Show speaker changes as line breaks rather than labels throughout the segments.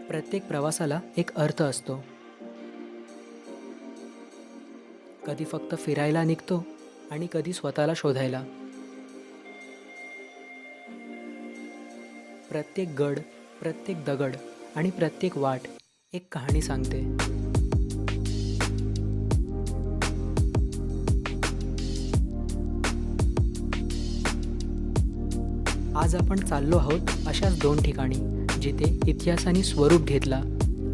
प्रत्येक प्रवासाला एक अर्थ असतो. कधी फक्त फिरायला निघतो आणि कधी स्वतःला शोधायला. प्रत्येक गड, प्रत्येक दगड आणि प्रत्येक वाट एक कहाणी सांगते. आज आपण चाललो आहोत अशाच दोन ठिकाणी जिथे इतिहासाने स्वरूप घेतला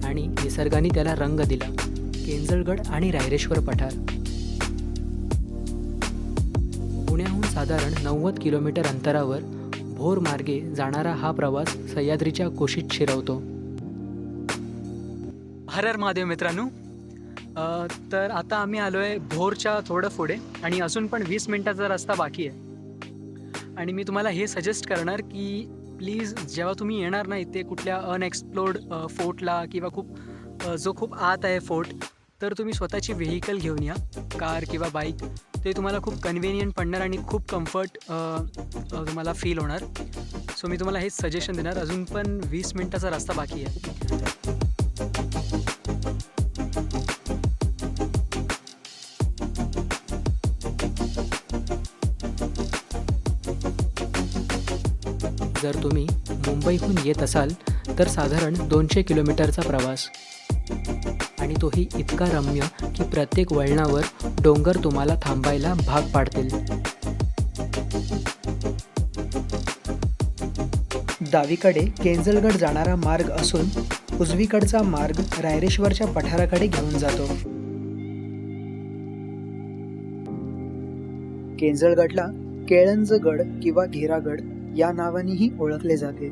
आणि निसर्गाने त्याला रंग दिला. केंजळगड आणि रायरेश्वर पठार. पुण्याहून साधारण 90 किलोमीटर अंतरावर भोर मार्गे जाणारा हा प्रवास सह्याद्रीच्या कुशीत शिरवतो. हर हर महादेव मित्रांनो. तर आता आम्ही आलो आहे भोरच्या थोडं पुढे आणि अजून पण 20 मिनिटाचा रस्ता बाकी आहे. आणि मी तुम्हाला हे सजेस्ट करणार की प्लीज जेव्हा तुम्ही येणार ना इथे कुठल्या अनएक्सप्लोर्ड फोर्टला किंवा खूप आत आहे फोर्ट, तर तुम्ही स्वतःची व्हेकल घेऊन या, कार किंवा बाईक. ते तुम्हाला खूप कन्व्हिनियंट पडणार आणि खूप कम्फर्ट तुम्हाला फील होणार. सो मी तुम्हाला हेच सजेशन देणार. अजून पण 20 मिनिटाचा रस्ता बाकी आहे. जर तुम्ही मुंबईहून येत असाल तर साधारण 200 किलोमीटरचा प्रवास, आणि तोही इतका रम्य की प्रत्येक वळणावर डोंगर तुम्हाला थांबायला भाग पाडतील. डावीकडे केंजळगड जाणारा मार्ग असून उजवीकडचा मार्ग रायरेश्वरच्या पठाराकडे घेऊन जातो. केंजळगडला केळंजगड किंवा घेरागड या नावानेही ओळखले जाते.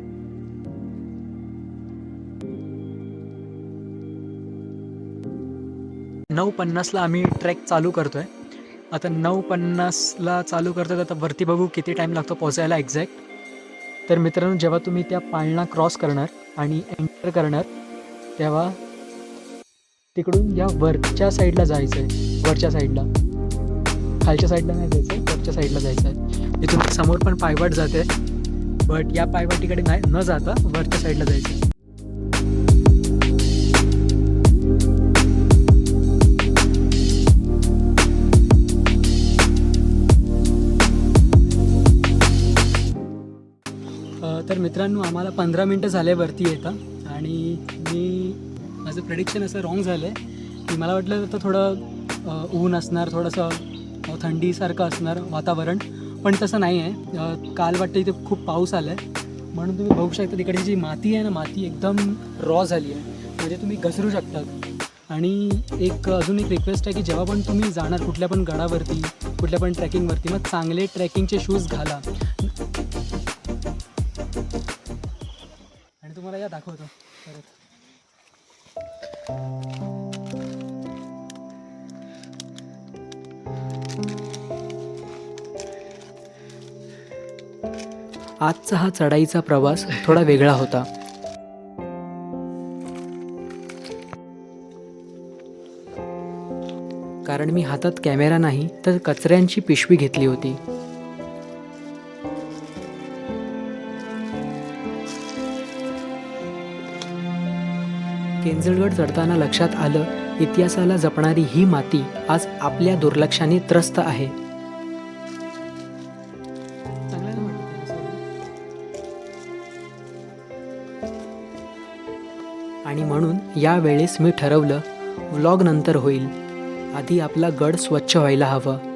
नऊ 50ला आम्ही ट्रेक चालू करतोय. आता 9:50ला चालू करतोय. आता वरती बघू किती टाईम लागतो पोहोचायला एक्झॅक्ट. तर मित्रांनो, जेव्हा तुम्ही त्या पाळणा क्रॉस करणार आणि एंटर करणार तेव्हा तिकडून या वरच्या साईडला जायचं आहे. वरच्या साईडला, खालच्या साईडला नाही जायचं, वरच्या साईडला जायचं आहे. इथून समोर पण पायवाट जाते, बट या पायवाटीकडे न जाता वरच्या साईडला जायचं आहे. तर मित्रांनो, आम्हाला 15 मिनटं झाले वरती येतं आणि माझं प्रेडिक्शन असं रॉंग झालं आहे की मला वाटलं तर थोडं ऊन असणार, थोडंसं थंडीसारखं असणार वातावरण, पण तसं नाही आहे. काल वाटतं इथे खूप पाऊस आला आहे, म्हणून तुम्ही बघू शकता तिकडे जी माती आहे ना, माती एकदम रॉ झाली आहे, म्हणजे तुम्ही घसरू शकतात. आणि अजून एक रिक्वेस्ट आहे की जेव्हा पण तुम्ही जाणार कुठल्या पण गडावरती, कुठल्या पण ट्रेकिंगवरती, मग चांगले ट्रेकिंगचे शूज घाला. आणि तुम्हाला या दाखवतो परत. आजचा हा चढाईचा प्रवास थोडा वेगळा होता. कारण मी हातात कॅमेरा नाही तर कचऱ्यांची पिशवी घेतली होती. केंजळगड चढताना लक्षात आलं, इतिहासाला जपणारी ही माती आज आपल्या दुर्लक्षाने त्रस्त आहे. आणि म्हणून यावेळेस मी ठरवलं, व्लॉग नंतर होईल, आधी आपला गड स्वच्छ व्हायला हवं.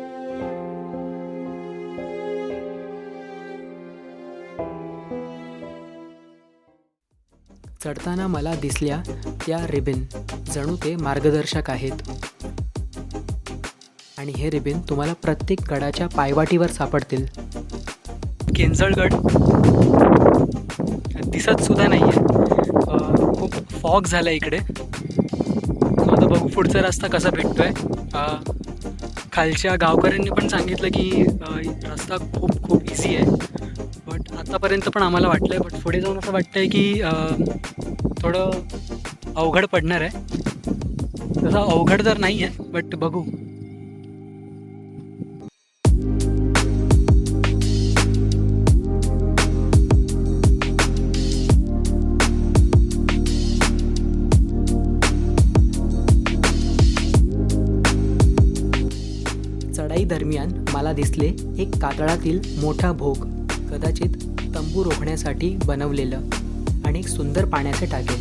चढताना मला दिसल्या त्या रिबिन जणू ते मार्गदर्शक आहेत. आणि हे रिबिन तुम्हाला प्रत्येक गडाच्या पायवाटीवर सापडतील. केंजळगड दिसत सुद्धा नाही आहे, खूप फॉग झाला इकडे. आता बघू पुढचा रस्ता कसा भेटतोय. खालच्या गावकऱ्यांनी पण सांगितलं की रस्ता खूप इझी आहे, बट आतापर्यंत पण आम्हाला वाटलं आहे, बट पुढे जाऊन असं वाटतं आहे की थोडं अवघड पडणार आहे. तसं अवघड तर नाही आहे, बट बघू. मला दिसले एक कातळातील मोठा भोग, कदाचित तंबू रोखण्यासाठी बनवलेलं, आणि एक सुंदर पाण्याचे टाके.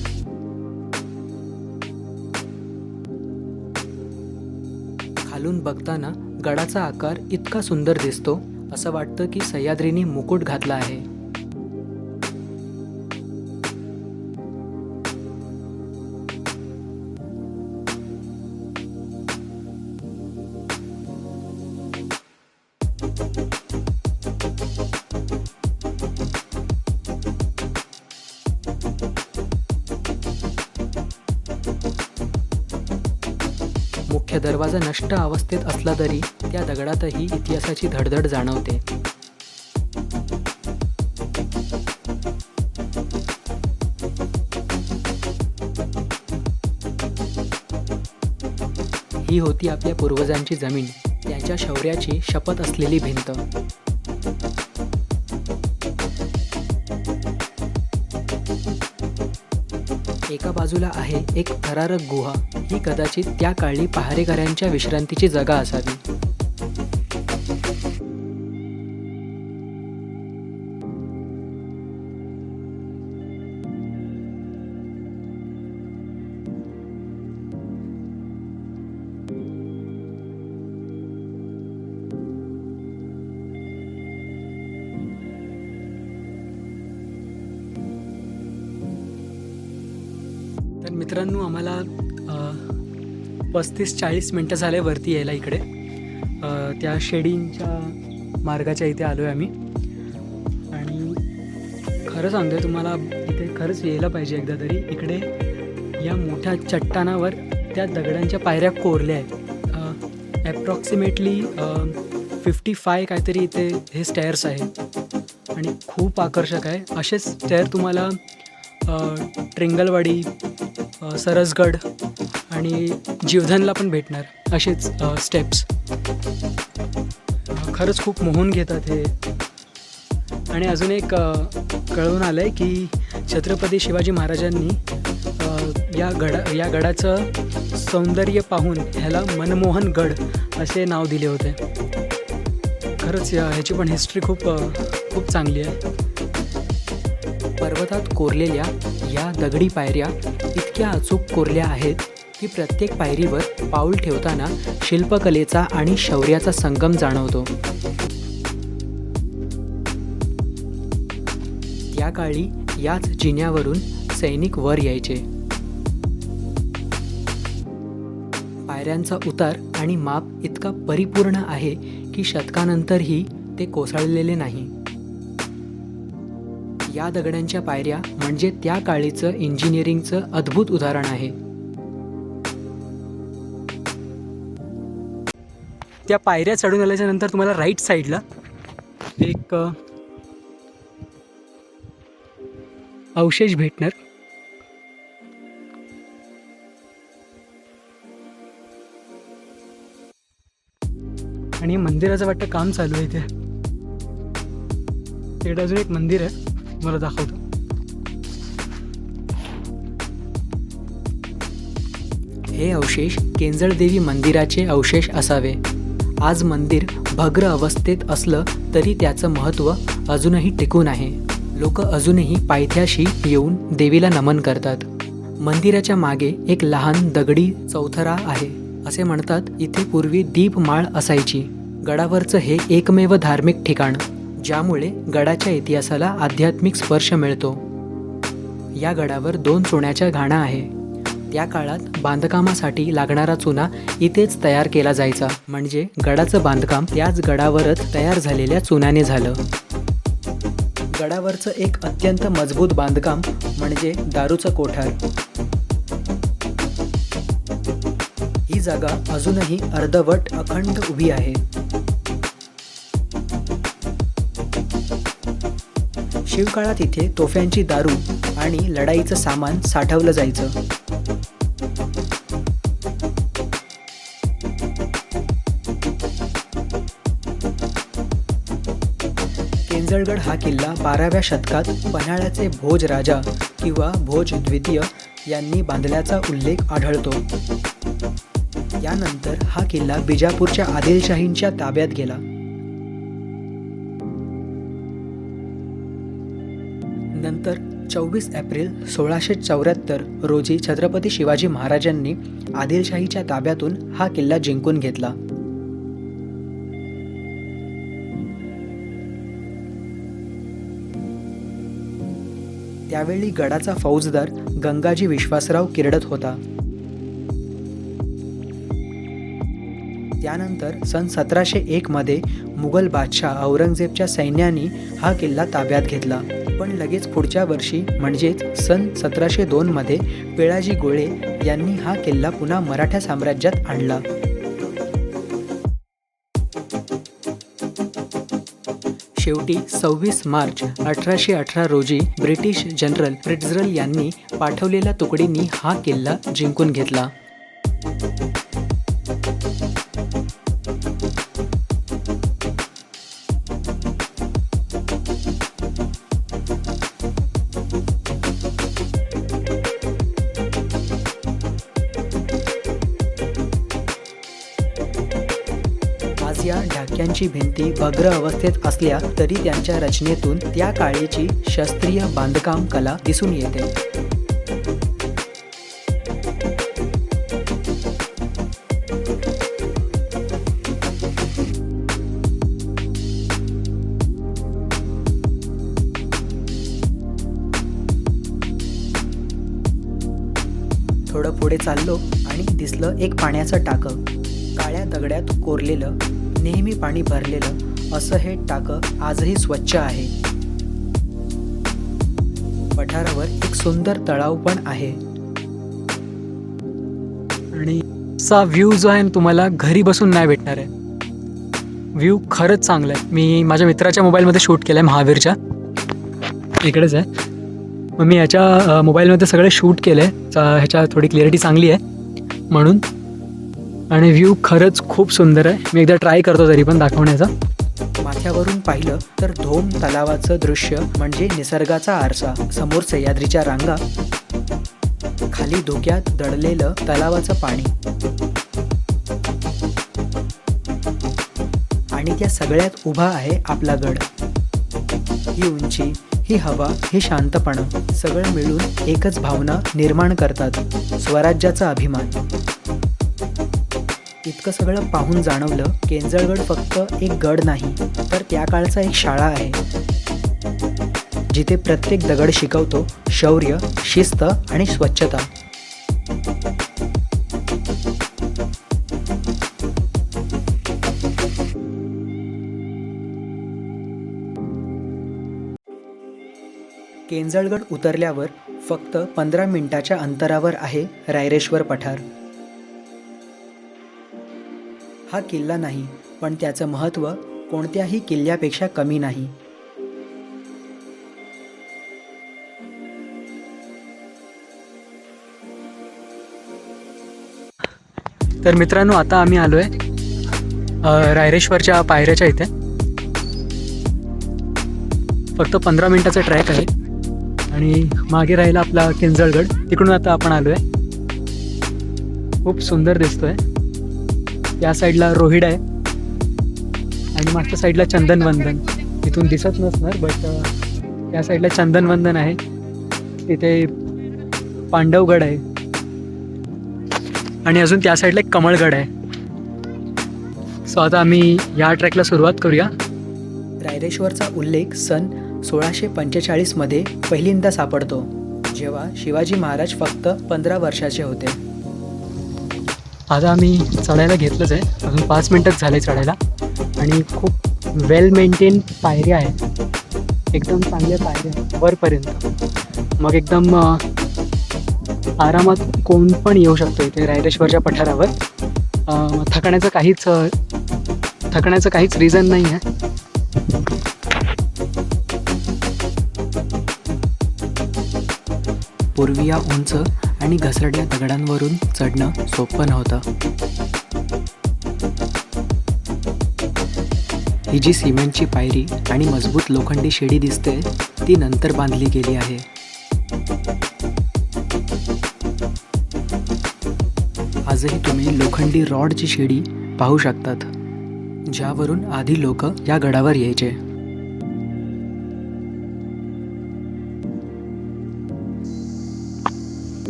खालून बघताना गडाचा आकार इतका सुंदर दिसतो, असं वाटतं की सह्याद्रीने मुकुट घातला आहे. मुख्य दरवाजा नष्ट अवस्थेत असला तरी त्या दगडातही इतिहासाची धडधड जाणवते. ही होती आपल्या पूर्वजांची जमीन, त्यांच्या शौर्याची शपथ असलेली भिंत. एका बाजूला आहे एक थरारक गुहा. ही कदाचित त्या काळी पहारेकऱ्यांच्या विश्रांतीची जागा असावी. तर मित्रांनो, आम्हाला 35-40 मिनटं झाले वरती यायला इकडे. त्या शेडींच्या मार्गाच्या इथे आलो आहे आम्ही. आणि खरं सांगतो तुम्हाला, इथे खरंच यायला पाहिजे एकदा तरी. इकडे या मोठ्या चट्टानावर त्या दगडांच्या पायऱ्या कोरल्या आहेत. ॲप्रॉक्सिमेटली 55 काहीतरी इथे हे स्टेअर्स आहेत आणि खूप आकर्षक आहे. असेच स्टेअर तुम्हाला ट्रिंगलवाडी, सरसगड आणि जीवधनला पण भेटणार, असेच स्टेप्स. खरंच खूप मोहून घेतात हे. आणि अजून एक कळून आलं आहे की छत्रपती शिवाजी महाराजांनी या गडाचं सौंदर्य पाहून ह्याला मनमोहन गड असे नाव दिले होते. खरंच ह्याची पण हिस्ट्री खूप चांगली आहे. पर्वतात कोरलेल्या या दगडी पायऱ्या इतक्या अचूक कोरल्या आहेत की प्रत्येक पायरीवर पाऊल ठेवताना शिल्पकलेचा आणि शौर्याचा संगम जाणवतो. त्या काळी याच जिन्यावरून सैनिक वर यायचे. पायऱ्यांचा उतार आणि माप इतका परिपूर्ण आहे की शतकानंतरही ते कोसळलेले नाही. या दगडांच्या पायऱ्या म्हणजे त्या काळीचं इंजिनिअरिंगचं अद्भुत उदाहरण आहे. त्या पायऱ्या चढून आल्याच्या नंतर तुम्हाला राईट साईडला एक अवशेष भेटणार. आणि मंदिराचं वाटतं काम चालू आहे इथे. तिकडे अजून एक मंदिर आहे, मला दाखवतो. हे अवशेष केंजळदेवी मंदिराचे अवशेष असावे. आज मंदिर भग्र अवस्थेत असलं तरी त्याचं महत्त्व अजूनही टिकून आहे. लोक अजूनही पायथ्याशी येऊन देवीला नमन करतात. मंदिराच्या मागे एक लहान दगडी चौथरा आहे. असे म्हणतात इथे पूर्वी दीपमाळ असायची. गडावरचं हे एकमेव धार्मिक ठिकाण ज्यामुळे गडाच्या इतिहासाला आध्यात्मिक स्पर्श मिळतो. या गडावर 2 चुन्याच्या घाणा आहे. त्या काळात बांधकामासाठी लागणारा चुना इथेच तयार केला जायचा. म्हणजे गडाचं बांधकाम त्याच गडावरच तयार झालेल्या चुन्याने झालं. गडावरचं एक अत्यंत मजबूत बांधकाम म्हणजे दारूचं कोठार. ही जागा अजूनही अर्धवट अखंड उभी आहे. शिवकाळात इथे तोफ्यांची दारू आणि लढाईचं सामान साठवलं जायचं. केंजळगड हा किल्ला 12व्या शतकात पन्हाळ्याचे भोज राजा किंवा भोज द्वितीय यांनी बांधल्याचा उल्लेख आढळतो. यानंतर हा किल्ला बिजापूरच्या आदिलशाहींच्या ताब्यात गेला नंतर 24 एप्रिल 1674 रोजी छत्रपती शिवाजी महाराजांनी आदिलशाहीच्या ताब्यातून हा किल्ला जिंकून घेतला. त्यावेळी गडाचा फौजदार गंगाजी विश्वासराव किर्डत होता. त्यानंतर सन 1701 मध्ये मुघल बादशाह औरंगजेबच्या सैन्याने हा किल्ला ताब्यात घेतला. पण लगेच पुढच्या वर्षी म्हणजेच सन 1702 मध्ये पिळाजी गोळे यांनी हा किल्ला पुन्हा मराठा साम्राज्यात आणला. शेवटी 26 मार्च 1818 रोजी ब्रिटिश जनरल फ्रिट्झरल यांनी पाठवलेल्या तुकडींनी हा किल्ला जिंकून घेतला. या ढाक्यांची भिंती भग्र अवस्थेत असल्या तरी त्यांच्या रचनेतून त्या काळीची शास्त्रीय बांधकाम कला दिसून येते. थोडं पुढे चाललो आणि दिसलं एक पाण्याचं टाकं. काळ्या दगड्यात कोरलेलं, नेहमी पाणी भरलेलं असं हे टाकं आजही स्वच्छ आहे. पठारावर एक सुंदर तळाव पण आहे. आणि असा व्ह्यू जो आहे तुम्हाला घरी बसून नाही भेटणार आहे. व्ह्यू खरंच चांगला आहे. मी माझ्या मित्राच्या मोबाईलमध्ये शूट केलं आहे, महावीरच्या इकडेच आहे. मग मी ह्याच्या मोबाईलमध्ये सगळे शूट केलं आहे. ह्याच्या थोडी क्लिअरिटी चांगली आहे म्हणून. आणि व्ह्यू खरंच खूप सुंदर आहे. मी एकदा ट्राय करतो तरी पण दाखवण्याचा. माथ्यावरून पाहिलं तर धोम तलावाचं दृश्य म्हणजे निसर्गाचा आरसा. समोर सह्याद्रीच्या रांगा, खाली धोक्यात दडलेलं तलावाचं पाणी आणि त्या सगळ्यात उभा आहे आपला गड. ही उंची, ही हवा, हे शांतपणा सगळं मिळून एकच भावना निर्माण करतात, स्वराज्याचा अभिमान. इतकं सगळं पाहून जाणवलं केंजळगड फक्त एक गड नाही तर त्या काळचा एक शाळा आहे, जिथे प्रत्येक दगड शिकवतो शौर्य, शिस्त आणि स्वच्छता. केंजळगड उतरल्यावर फक्त 15 मिनिटाच्या अंतरावर आहे रायरेश्वर पठार. हा किल्ला नाही, पण त्याचं महत्त्व कोणत्याही किल्ल्यापेक्षा कमी नाही. तर मित्रांनो, आता आम्ही आलोय रायरेश्वरच्या पायऱ्याच्या इथे. फक्त 15 मिनिटाचा ट्रॅक आहे आणि मागे राहिला आपला केंजळगड. तिकडून आता आपण आलोय. खूप सुंदर दिसतोय. या साईडला रोहिड आहे आणि मागच्या साईडला चंदनवंदन. इथून दिसत नसणार बट या साईडला चंदनवंदन आहे. तिथे पांडवगड आहे आणि अजून त्या साईडला एक कमळगड आहे. सो आता आम्ही या ट्रॅकला सुरुवात करूया. रायरेश्वरचा उल्लेख सन 1645 मध्ये पहिल्यांदा सापडतो, जेव्हा शिवाजी महाराज फक्त 15 वर्षाचे होते. आता आम्ही चढायला घेतलंच आहे. अजून 5 मिनटंच झाले चढायला आणि खूप वेल मेंटेन पायऱ्या आहेत. एकदम चांगल्या पायऱ्या आहेत वरपर्यंत. मग एकदम आरामात कोण पण येऊ शकतो इथे रायरेश्वरच्या पठारावर. थकण्याचं काहीच रिझन नाही आहे. पूर्वी या उंच आणि घसरड्या दगडांवरून चढणं सोपं नव्हतं. ही जी सिमेंटची पायरी आणि मजबूत लोखंडी शिडी दिसते ती नंतर बांधली गेली आहे. आजही तुम्ही लोखंडी रॉडची शिडी पाहू शकतात, ज्यावरून आधी लोक या गडावर यायचे.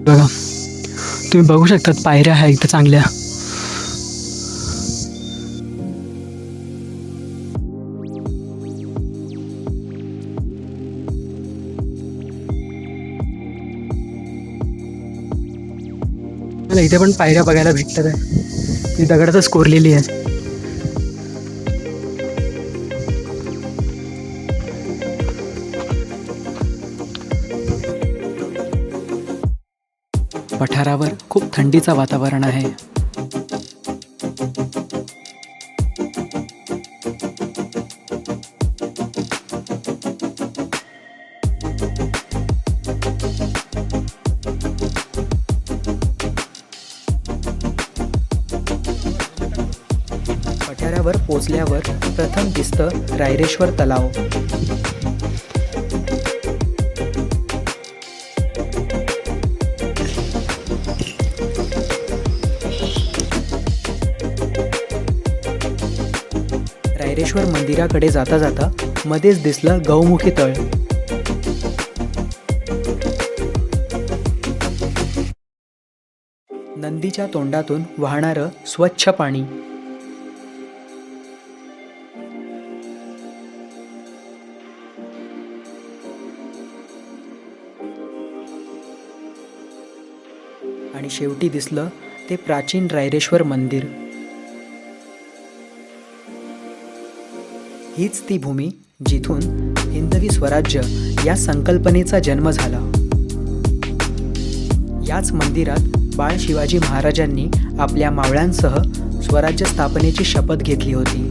बघा, तुम्ही बघू शकतात पायऱ्या आहे इथं चांगल्या. मला इथे पण पायऱ्या बघायला भेटतात आहे. ती दगडातच कोरलेली आहे. पठारावर खूप थंडीचं वातावरण आहे. पठारावर पोचल्यावर प्रथम दिसतं रायरेश्वर तलाव. रायरेश्वर मंदिराकडे जाता जाता मध्येच दिसलं गौमुखी तळ. नंदीच्या तोंडातून वाहणारं स्वच्छ पाणी. आणि शेवटी दिसलं ते प्राचीन रायरेश्वर मंदिर. हीच ती भूमी जिथून हिंदवी स्वराज्य या संकल्पनेचा जन्म झाला. याच मंदिरात बाळ शिवाजी महाराजांनी आपल्या मावळ्यांसह स्वराज्य स्थापनेची शपथ घेतली होती.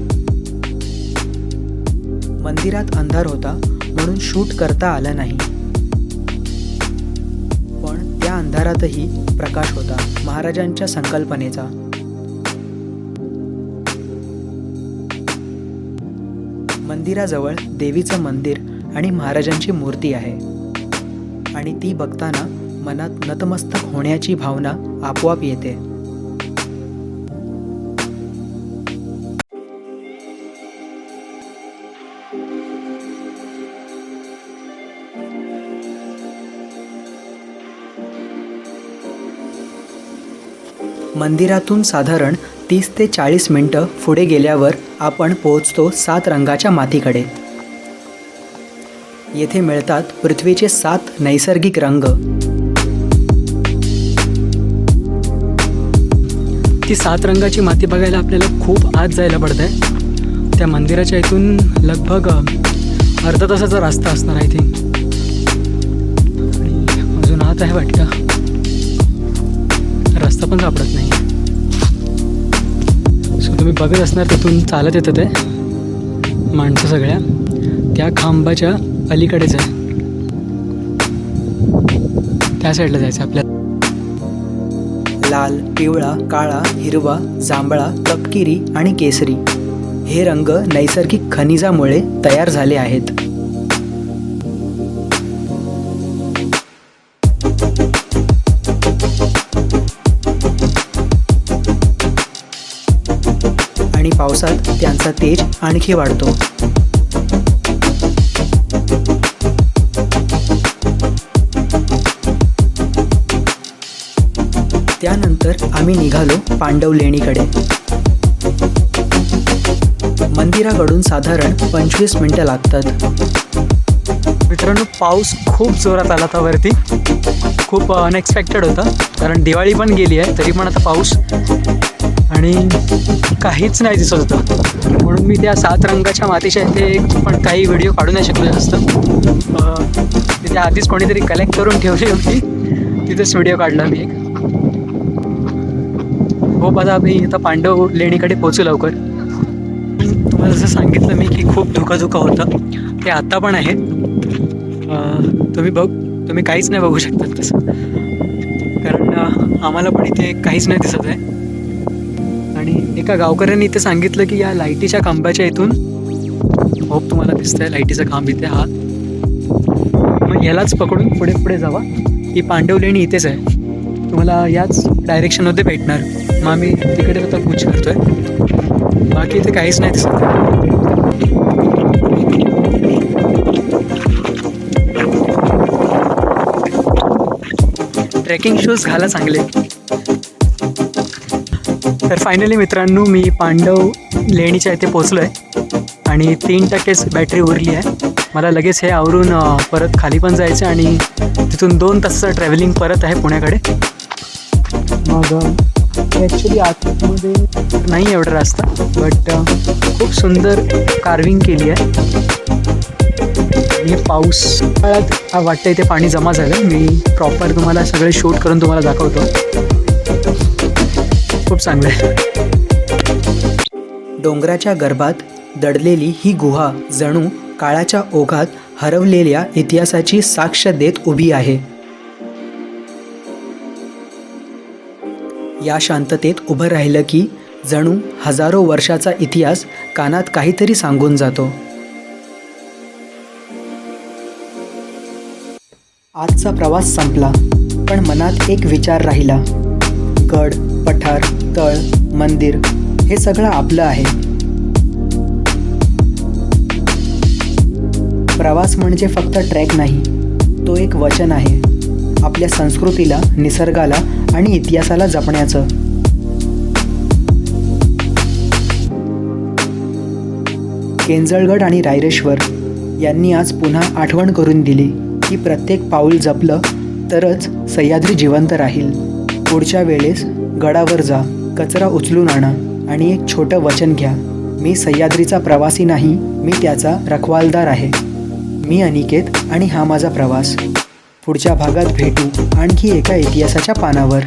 मंदिरात अंधार होता म्हणून शूट करता आलं नाही, पण त्या अंधारातही प्रकाश होता महाराजांच्या संकल्पनेचा. मंदिराजवळ देवीचं मंदिर आणि महाराजांची मूर्ती आहे आणि ती बघताना मनात नतमस्तक होण्याची भावना आपोआप येते. मंदिरातून साधारण 30 ते 40 मिनिटं पुढे गेल्यावर आपण पोहोचतो 7 रंगाच्या मातीकडे. येथे मिळतात पृथ्वीचे 7 नैसर्गिक रंग. ती 7 रंगाची माती बघायला आपल्याला खूप आत जायला पडत आहे. त्या मंदिराच्या इथून लगभग अर्धा तासाचा रस्ता असणार आहे ते. आणि अजून आत आहे वाटतं, रस्ता पण सापडत नाही. सो तुम्ही बघत असणार तिथून चालत येतं ते माणसं सगळ्या त्या खांबाच्या अलीकडेच आहे. त्या साईडला जायचं आपल्याला. लाल, पिवळा, काळा, हिरवा, जांभळा, तपकिरी आणि केसरी हे रंग नैसर्गिक खनिजामुळे तयार झाले आहेत. आणि पावसात त्यांचा तेज आणखी वाढतो. त्यानंतर आम्ही निघालो पांडव लेणीकडे. मंदिराकडून साधारण 25 मिनिटं लागतात. मित्रांनो, पाऊस खूप जोरात आला होता वरती. खूप अनएक्सपेक्टेड होता, कारण दिवाळी पण गेली आहे तरी पण आता पाऊस आणि काहीच नाही दिसत होतं. म्हणून मी त्या 7 रंगाच्या मातीच्या इथे पण काही व्हिडिओ काढू नाही शकलो जास्त. तिथे आधीच कोणीतरी कलेक्ट करून ठेवली होती, तिथेच व्हिडिओ काढला मी एक. हो, आता आम्ही आता पांडव लेणीकडे पोचू लवकर. तुम्हाला जसं सांगितलं मी की खूप धुकं होतं, ते आता पण आहे. तुम्ही काहीच नाही बघू शकतात तसं, कारण आम्हाला पण इथे काहीच नाही दिसत आहे. आणि एका गावकऱ्यांनी इथे सांगितलं की या लाईटीच्या खांबाच्या इथून, होप तुम्हाला दिसतंय लाईटीचा खांब इथे, हा मग यालाच पकडून पुढे पुढे जावा. ही पांडव लेणी इथेच आहे, तुम्हाला याच डायरेक्शनमध्ये भेटणार. मग आम्ही तिकडे आता कूच करतोय. बाकी इथे काहीच नाही दिसत. ट्रेकिंग शूज घाला चांगले. तर फायनली मित्रांनो, मी पांडव लेणीच्या इथे पोचलो आहे आणि 3%च बॅटरी उरली आहे. मला लगेच हे आवरून परत खाली पण जायचं आणि तिथून 2 तासाचं ट्रॅव्हलिंग परत आहे पुण्याकडे. मग ॲक्च्युली आतमध्ये नाही एवढा रस्ता, बट खूप सुंदर कार्विंग केली आहे. आणि पाऊस काळात वाटतं इथे पाणी जमा झालं. मी प्रॉपर तुम्हाला सगळे शूट करून तुम्हाला दाखवतो. खूप चांगलं आहे.
डोंगराच्या गर्भात दडलेली ही गुहा जणू काळाच्या ओघात हरवलेल्या इतिहासाची साक्ष देत उभी आहे. या शांततेत उभं राहिलं की जणू हजारो वर्षाचा इतिहास कानात काहीतरी सांगून जातो. आजचा प्रवास संपला, पण मनात एक विचार राहिला. गड, पठार, तळ, मंदिर हे सगळं आपलं आहे. प्रवास म्हणजे फक्त ट्रेक नाही, तो एक वचन आहे आपल्या संस्कृतीला, निसर्गाला आणि इतिहासाला जपण्याचं. केंजळगड आणि रायरेश्वर यांनी आज पुन्हा आठवण करून दिली की प्रत्येक पाऊल जपलं तरच सह्याद्री जिवंत राहील. पुढच्या वेळेस गडावर जा, कचरा उचलून आणा आणि एक छोटं वचन घ्या. मी सह्याद्रीचा प्रवासी नाही, मी त्याचा रखवालदार आहे. मी अनिकेत आणि हा माझा प्रवास. पुढच्या भागात भेटू आणखी एका इतिहासाच्या पानावर.